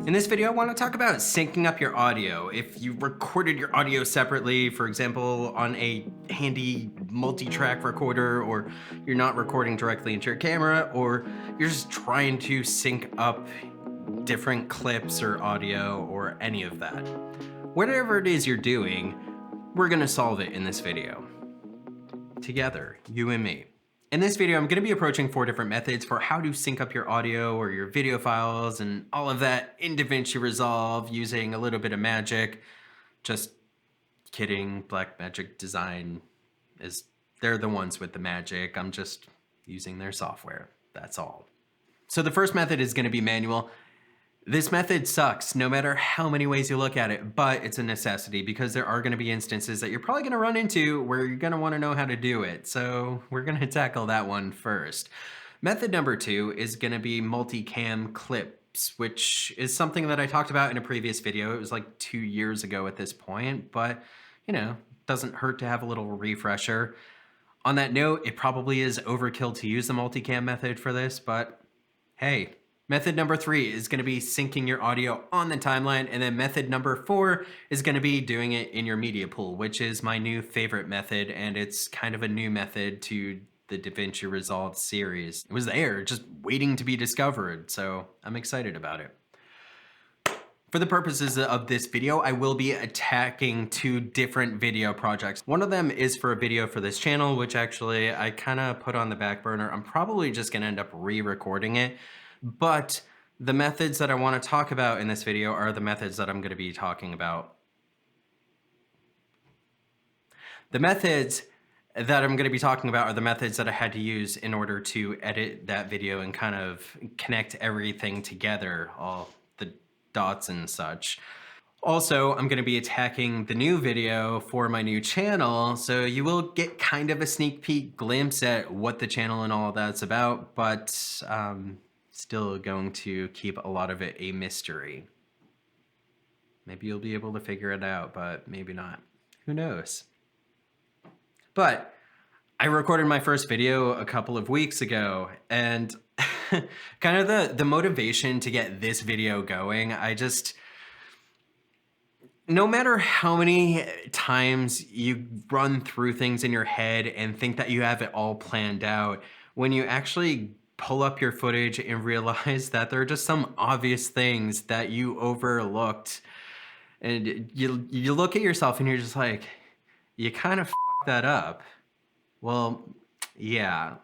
In this video, I want to talk about syncing up your audio. If you recorded your audio separately, for example, on a handy multi-track recorder, or you're not recording directly into your camera, or you're just trying to sync up different clips or audio or any of that. Whatever it is you're doing, we're gonna solve it in this video. Together, you and me. In this video, I'm gonna be approaching 4 different methods for how to sync up your audio or your video files and all of that in DaVinci Resolve using a little bit of magic. Just kidding, Blackmagic Design they're the ones with the magic. I'm just using their software, that's all. So the first method is gonna be manual. This method sucks no matter how many ways you look at it, but it's a necessity because there are going to be instances that you're probably going to run into where you're going to want to know how to do it. So we're going to tackle that one first. Method number 2 is going to be multicam clips, which is something that I talked about in a previous video. It was like 2 years ago at this point, but you know, doesn't hurt to have a little refresher. On that note, it probably is overkill to use the multicam method for this, but hey. Method number 3 is going to be syncing your audio on the timeline, and then method number 4 is going to be doing it in your media pool, which is my new favorite method, and it's kind of a new method to the DaVinci Resolve series. It was there, just waiting to be discovered, so I'm excited about it. For the purposes of this video, I will be attacking 2 different video projects. One of them is for a video for this channel, which actually I kind of put on the back burner. I'm probably just going to end up re-recording it. But the methods that I want to talk about in this video are the methods that I'm going to be talking about. The methods that I'm going to be talking about are the methods that I had to use in order to edit that video and kind of connect everything together, all the dots and such. Also, I'm going to be attacking the new video for my new channel, so you will get kind of a sneak peek glimpse at what the channel and all of that's about, but still going to keep a lot of it a mystery. Maybe you'll be able to figure it out, but maybe not. Who knows? But I recorded my first video a couple of weeks ago, and kind of the motivation to get this video going, no matter how many times you run through things in your head and think that you have it all planned out, when you actually pull up your footage and realize that there are just some obvious things that you overlooked, and you look at yourself and you're just like, you kind of fucked that up. Well, yeah.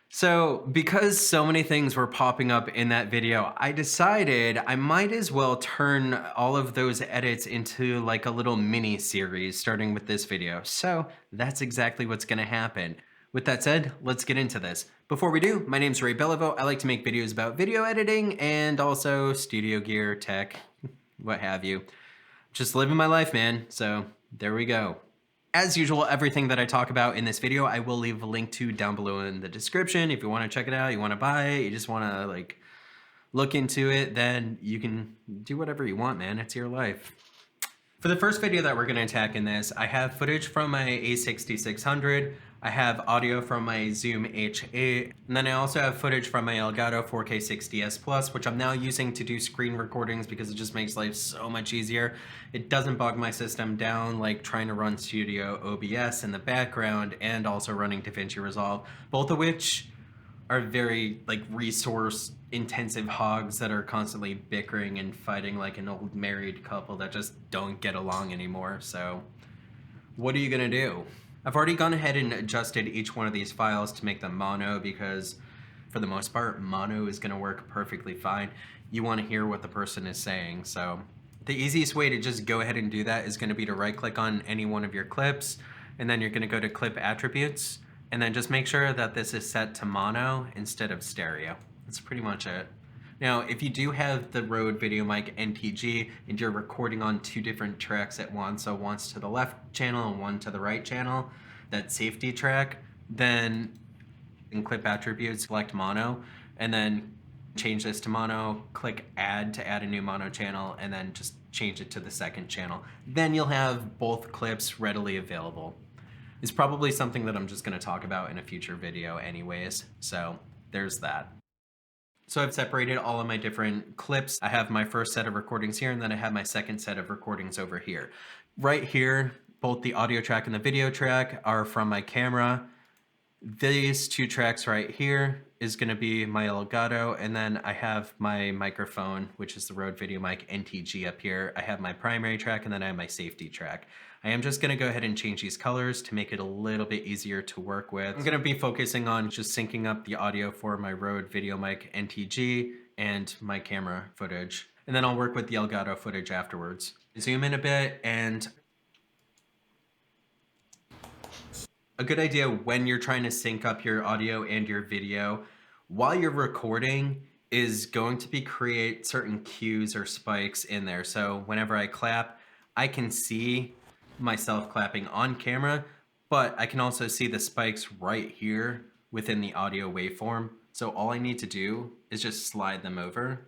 So because so many things were popping up in that video, I decided I might as well turn all of those edits into like a little mini series starting with this video. So that's exactly what's gonna happen. With that said, let's get into this. Before we do, my name's Beliveau. I like to make videos about video editing and also studio gear, tech, what have you. Just living my life, man. So there we go. As usual, everything that I talk about in this video, I will leave a link to down below in the description. If you want to check it out, you want to buy it, you just want to like look into it, then you can do whatever you want, man. It's your life. For the first video that we're going to attack in this, I have footage from my A6600, I have audio from my Zoom H8, and then I also have footage from my Elgato 4K 60S Plus, which I'm now using to do screen recordings because it just makes life so much easier. It doesn't bog my system down like trying to run Studio OBS in the background and also running DaVinci Resolve, both of which are very like resource intensive hogs that are constantly bickering and fighting like an old married couple that just don't get along anymore. So what are you gonna do? I've already gone ahead and adjusted each one of these files to make them mono because for the most part, mono is gonna work perfectly fine. You wanna hear what the person is saying. So the easiest way to just go ahead and do that is gonna be to right click on any one of your clips, and then you're gonna go to clip attributes, and then just make sure that this is set to mono instead of stereo. That's pretty much it. Now, if you do have the Rode VideoMic NTG and you're recording on 2 different tracks at once, so once to the left channel and one to the right channel, that safety track, then in clip attributes, select mono, and then change this to mono, click add to add a new mono channel, and then just change it to the second channel. Then you'll have both clips readily available. It's probably something that I'm just gonna talk about in a future video anyways, so there's that. So I've separated all of my different clips. I have my first set of recordings here, and then I have my second set of recordings over here. Right here, both the audio track and the video track are from my camera. These two tracks right here is going to be my Elgato, and then I have my microphone, which is the Rode VideoMic NTG up here. I have my primary track, and then I have my safety track. I am just going to go ahead and change these colors to make it a little bit easier to work with. I'm going to be focusing on just syncing up the audio for my Rode VideoMic NTG and my camera footage, and then I'll work with the Elgato footage afterwards. Zoom in a bit, and a good idea when you're trying to sync up your audio and your video while you're recording is going to be create certain cues or spikes in there. So whenever I clap, I can see myself clapping on camera, but I can also see the spikes right here within the audio waveform. So all I need to do is just slide them over.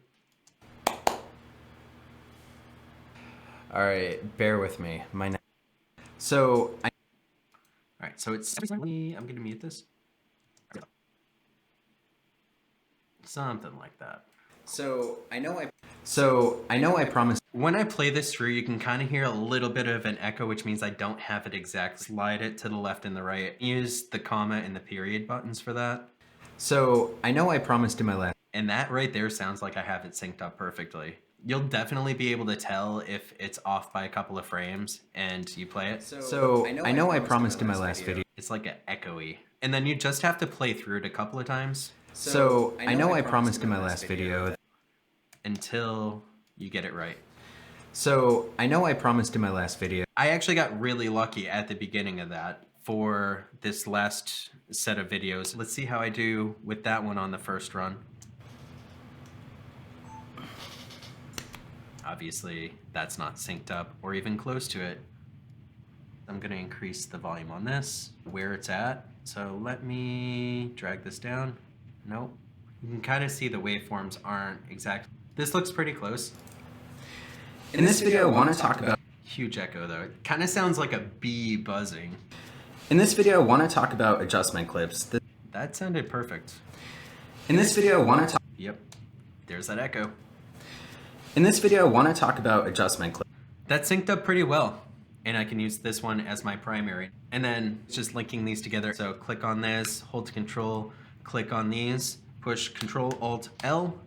All right, bear with me. All right, so it's, I'm gonna mute this. Something like that. So I know I promised. When I play this through, you can kind of hear a little bit of an echo, which means I don't have it exact. Slide it to the left and the right. Use the comma and the period buttons for that. So I know I promised in my last. And that right there sounds like I have it synced up perfectly. You'll definitely be able to tell if it's off by a couple of frames and you play it. So I know I promised in my last video. It's like an echoey. And then you just have to play through it a couple of times. So I know I promised in my last video until you get it right. So I know I promised in my last video. I actually got really lucky at the beginning of that for this last set of videos. Let's see how I do with that one on the first run. Obviously, that's not synced up or even close to it. I'm gonna increase the volume on this, where it's at. So let me drag this down. Nope. You can kind of see the waveforms aren't exact. This looks pretty close. In this video, I want to talk about... Huge echo though. It kind of sounds like a bee buzzing. In this video, I want to talk about adjustment clips. That sounded perfect. In this video, I want to talk... Yep, there's that echo. In this video, I want to talk about adjustment clips. That synced up pretty well. And I can use this one as my primary. And then just linking these together. So click on this, hold Control, click on these, push Control-Alt-L,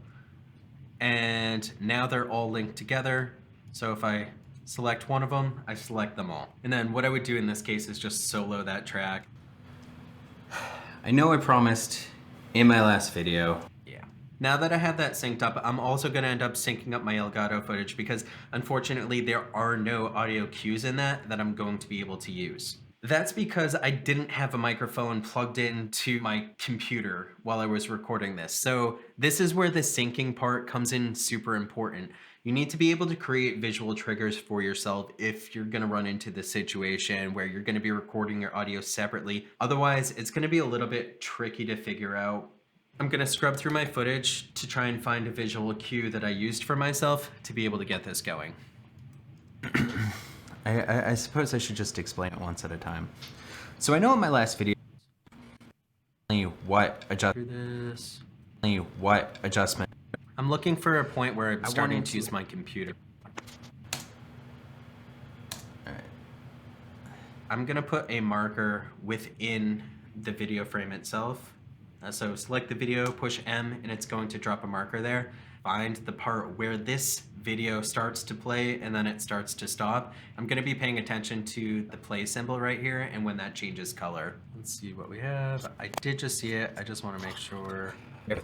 and now they're all linked together. So if I select one of them, I select them all. And then what I would do in this case is just solo that track. I know I promised in my last video. Yeah. Now that I have that synced up, I'm also gonna end up syncing up my Elgato footage because unfortunately there are no audio cues in that I'm going to be able to use. That's because I didn't have a microphone plugged into my computer while I was recording this. So this is where the syncing part comes in super important. You need to be able to create visual triggers for yourself if you're gonna run into the situation where you're gonna be recording your audio separately. Otherwise, it's gonna be a little bit tricky to figure out. I'm gonna scrub through my footage to try and find a visual cue that I used for myself to be able to get this going. I suppose I should just explain it once at a time. So I know in my last video, what adjustment. I'm looking for a point where I'm starting to use my computer. All right. I'm gonna put a marker within the video frame itself. So select the video, push M, and it's going to drop a marker there. Find the part where this video starts to play and then it starts to stop. I'm gonna be paying attention to the play symbol right here and when that changes color. Let's see what we have. I did just see it. I just wanna make sure. Is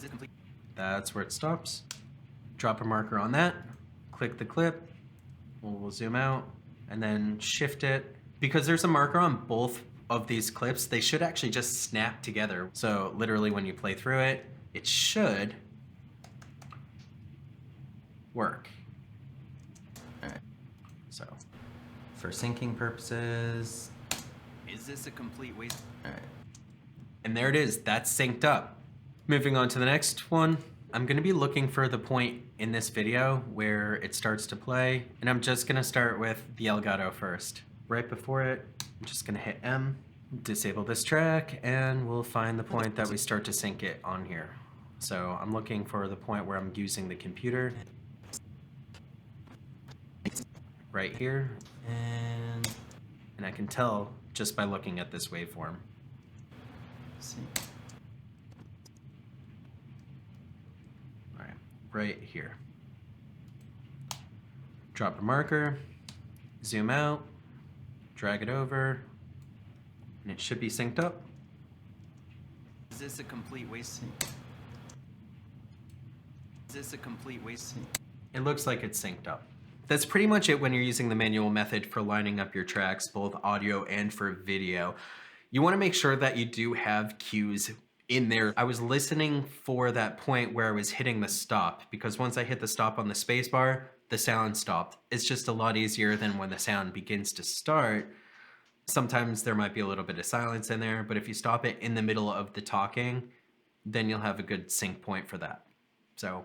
it complete? That's where it stops. Drop a marker on that, click the clip, we'll zoom out and then shift it. Because there's a marker on both of these clips, they should actually just snap together. So literally when you play through it, it should work. All right. So for syncing purposes, is this a complete waste? All right. And there it is, that's synced up. Moving on to the next one, I'm gonna be looking for the point in this video where it starts to play, and I'm just gonna start with the Elgato first. Right before it, I'm just gonna hit M, Disable this track and we'll find the point that we start to sync it on here. So I'm looking for the point where I'm using the computer right here, and I can tell just by looking at this waveform. All right, right here. Drop a marker, zoom out, drag it over, and it should be synced up. Is this a complete waste? Is this a complete waste? It looks like it's synced up. That's pretty much it when you're using the manual method for lining up your tracks, both audio and for video. You want to make sure that you do have cues in there. I was listening for that point where I was hitting the stop, because once I hit the stop on the spacebar, the sound stopped. It's just a lot easier than when the sound begins to start. Sometimes there might be a little bit of silence in there, but if you stop it in the middle of the talking, then you'll have a good sync point for that. So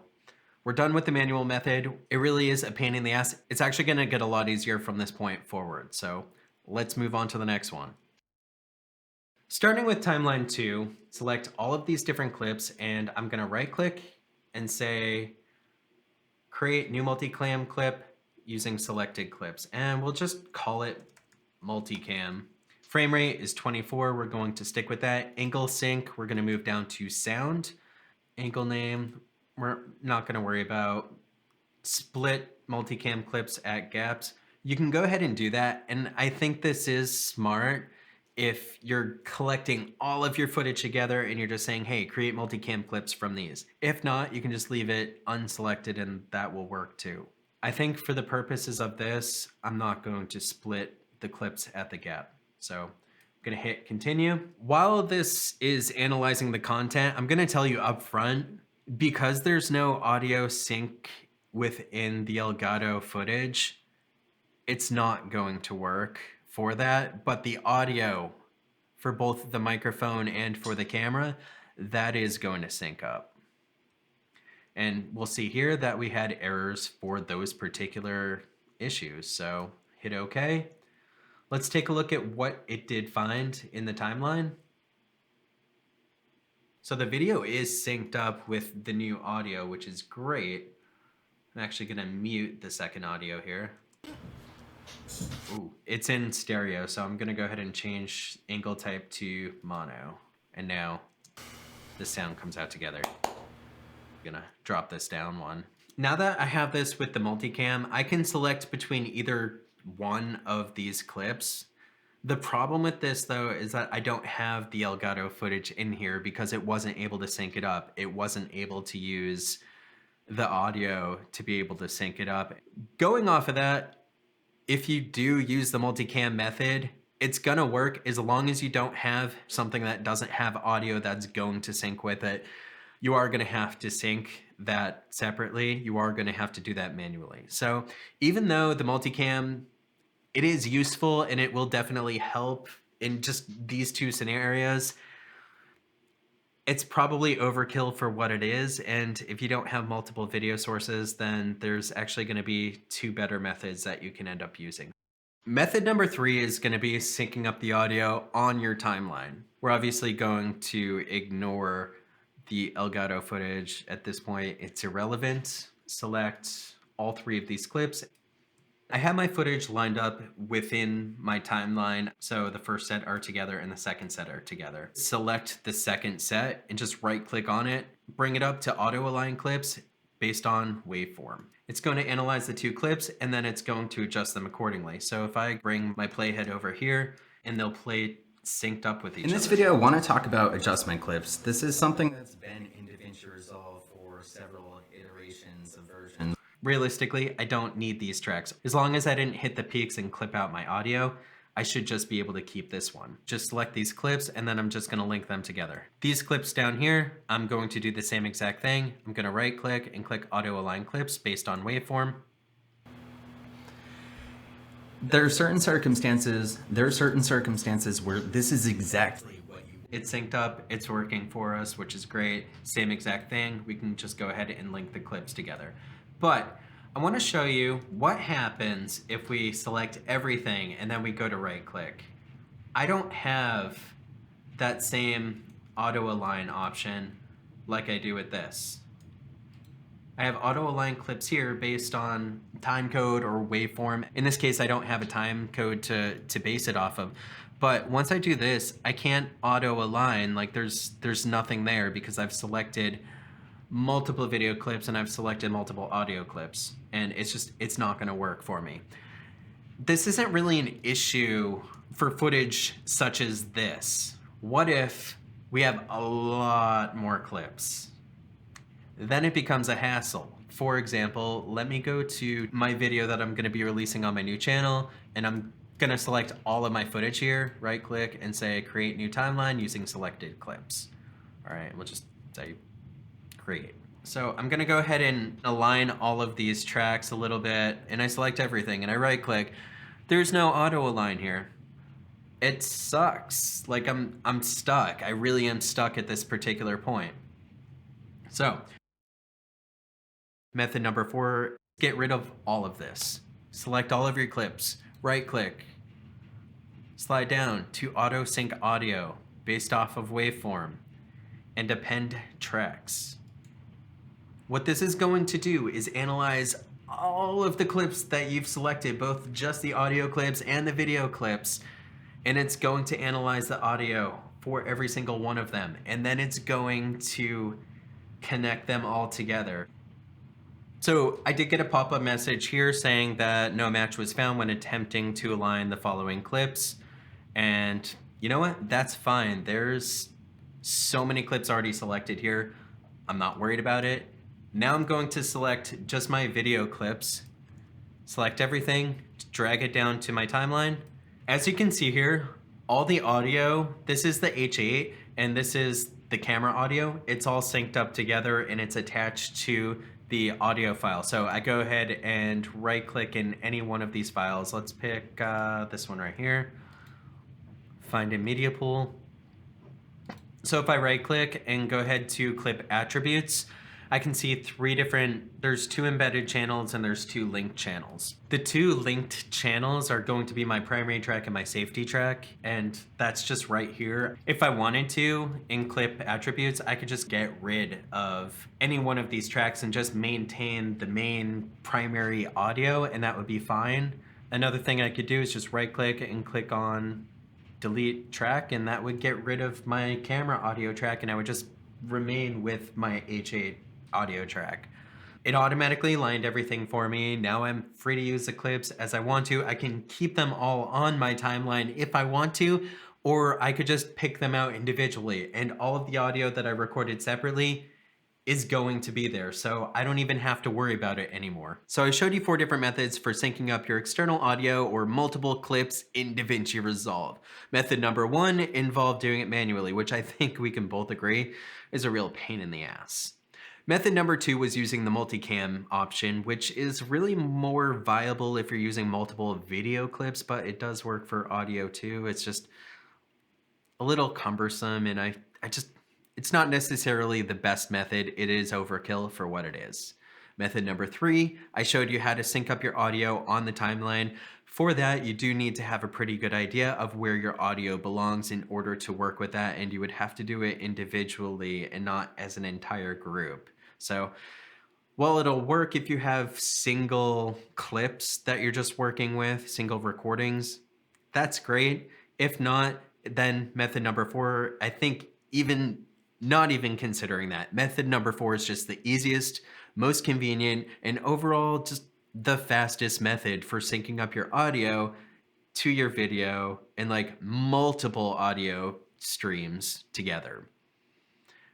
we're done with the manual method. It really is a pain in the ass. It's actually gonna get a lot easier from this point forward. So let's move on to the next one. Starting with timeline 2, select all of these different clips, and I'm gonna right click and say, create new multicam clip using selected clips. And we'll just call it Multicam. Frame rate is 24, we're going to stick with that. Angle sync, we're gonna move down to sound. Angle name, we're not gonna worry about. Split multicam clips at gaps. You can go ahead and do that, and I think this is smart if you're collecting all of your footage together and you're just saying, hey, create multicam clips from these. If not, you can just leave it unselected and that will work too. I think for the purposes of this, I'm not going to split the clips at the gap. So I'm gonna hit continue. While this is analyzing the content, I'm gonna tell you up front, because there's no audio sync within the Elgato footage, it's not going to work for that, but the audio for both the microphone and for the camera, that is going to sync up. And we'll see here that we had errors for those particular issues. So hit OK. Let's take a look at what it did find in the timeline. So the video is synced up with the new audio, which is great. I'm actually gonna mute the second audio here. Ooh, it's in stereo, so I'm gonna go ahead and change angle type to mono. And now the sound comes out together. I'm gonna drop this down one. Now that I have this with the multicam, I can select between either one of these clips. The problem with this though is that I don't have the Elgato footage in here because it wasn't able to sync it up. It wasn't able to use the audio to be able to sync it up. Going off of that, if you do use the multicam method, it's gonna work as long as you don't have something that doesn't have audio that's going to sync with it. You are gonna have to sync that separately. You are gonna have to do that manually. So even though the multicam, it is useful and it will definitely help in just these two scenarios, it's probably overkill for what it is. And if you don't have multiple video sources, then there's actually gonna be two better methods that you can end up using. Method number 3 is gonna be syncing up the audio on your timeline. We're obviously going to ignore the Elgato footage at this point. It's irrelevant. Select all 3 of these clips. I have my footage lined up within my timeline. So the first set are together and the second set are together. Select the second set and just right click on it, bring it up to auto align clips based on waveform. It's going to analyze the 2 clips and then it's going to adjust them accordingly. So if I bring my playhead over here and they'll play synced up with each other. In this video, I want to talk about adjustment clips. This is something that's been in DaVinci Resolve for several iterations of versions. Realistically, I don't need these tracks. As long as I didn't hit the peaks and clip out my audio, I should just be able to keep this one. Just select these clips and then I'm just gonna link them together. These clips down here, I'm going to do the same exact thing. I'm gonna right click and click auto align clips based on waveform. There are certain circumstances where this is exactly what you want. It's synced up, it's working for us, which is great. Same exact thing, we can just go ahead and link the clips together. But I want to show you what happens if we select everything and then we go to right click. I don't have that same auto align option like I do with this. I have auto align clips here based on time code or waveform. In this case, I don't have a time code to base it off of. But once I do this, I can't auto align. Like there's nothing there because I've selected multiple video clips and I've selected multiple audio clips, and it's not going to work for me. This isn't really an issue for footage such as this. What if we have a lot more clips? Then it becomes a hassle. For example, let me go to my video that I'm going to be releasing on my new channel, and I'm going to select all of my footage here, right click and say create new timeline using selected clips. All right, we'll just say create. So I'm going to go ahead and align all of these tracks a little bit, and I select everything and I right click. There's no auto align here. It sucks. Like I'm stuck. I really am stuck at this particular point. So method number 4, get rid of all of this. Select all of your clips, right click, slide down to auto sync audio based off of waveform, and append tracks. What this is going to do is analyze all of the clips that you've selected, both just the audio clips and the video clips, and it's going to analyze the audio for every single one of them, and then it's going to connect them all together. So I did get a pop-up message here saying that no match was found when attempting to align the following clips. And you know what? That's fine. There's so many clips already selected here. I'm not worried about it. Now I'm going to select just my video clips, select everything, drag it down to my timeline. As you can see here, all the audio, this is the H8 and this is the camera audio. It's all synced up together and it's attached to the audio file. So I go ahead and right click in any one of these files. Let's pick this one right here. Find in media pool. So if I right click and go ahead to clip attributes, I can see there's 2 embedded channels and there's 2 linked channels. The 2 linked channels are going to be my primary track and my safety track, and that's just right here. If I wanted to, in clip attributes, I could just get rid of any one of these tracks and just maintain the main primary audio, and that would be fine. Another thing I could do is just right click and click on delete track, and that would get rid of my camera audio track, and I would just remain with my H8 audio track. It automatically lined everything for me. Now I'm free to use the clips as I want to. I can keep them all on my timeline if I want to, or I could just pick them out individually, and all of the audio that I recorded separately is going to be there, so I don't even have to worry about it anymore. So I showed you 4 different methods for syncing up your external audio or multiple clips in DaVinci Resolve. Method number 1 involved doing it manually, which I think we can both agree is a real pain in the ass. Method number 2 was using the multicam option, which is really more viable if you're using multiple video clips, but it does work for audio too. It's just a little cumbersome, and it's not necessarily the best method. It is overkill for what it is. Method number 3, I showed you how to sync up your audio on the timeline. For that, you do need to have a pretty good idea of where your audio belongs in order to work with that, and you would have to do it individually and not as an entire group. So while it'll work if you have single clips that you're just working with, single recordings, that's great. If not, then method number 4, I think not even considering that. Method number 4 is just the easiest, most convenient, and overall just the fastest method for syncing up your audio to your video and like multiple audio streams together.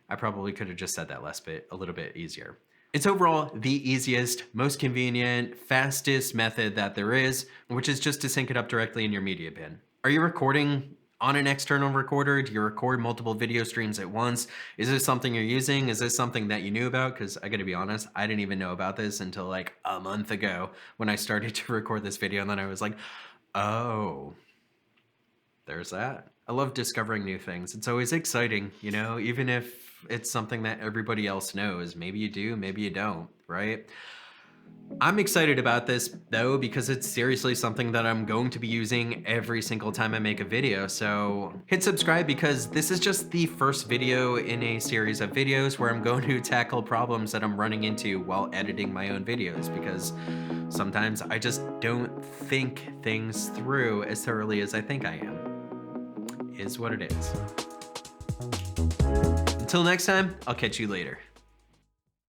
I probably could have just said that a little bit easier. It's overall the easiest, most convenient, fastest method that there is, which is just to sync it up directly in your media bin. Are you recording on an external recorder? Do you record multiple video streams at once? Is this something you're using? Is this something that you knew about? Because I gotta be honest, I didn't even know about this until like a month ago when I started to record this video, and then I was like, oh, there's that. I love discovering new things. It's always exciting, you know, even if it's something that everybody else knows. Maybe you do, maybe you don't, right? I'm excited about this though, because it's seriously something that I'm going to be using every single time I make a video. So hit subscribe, because this is just the first video in a series of videos where I'm going to tackle problems that I'm running into while editing my own videos, because sometimes I just don't think things through as thoroughly as I think I am. Is what it is. Until next time, I'll catch you later.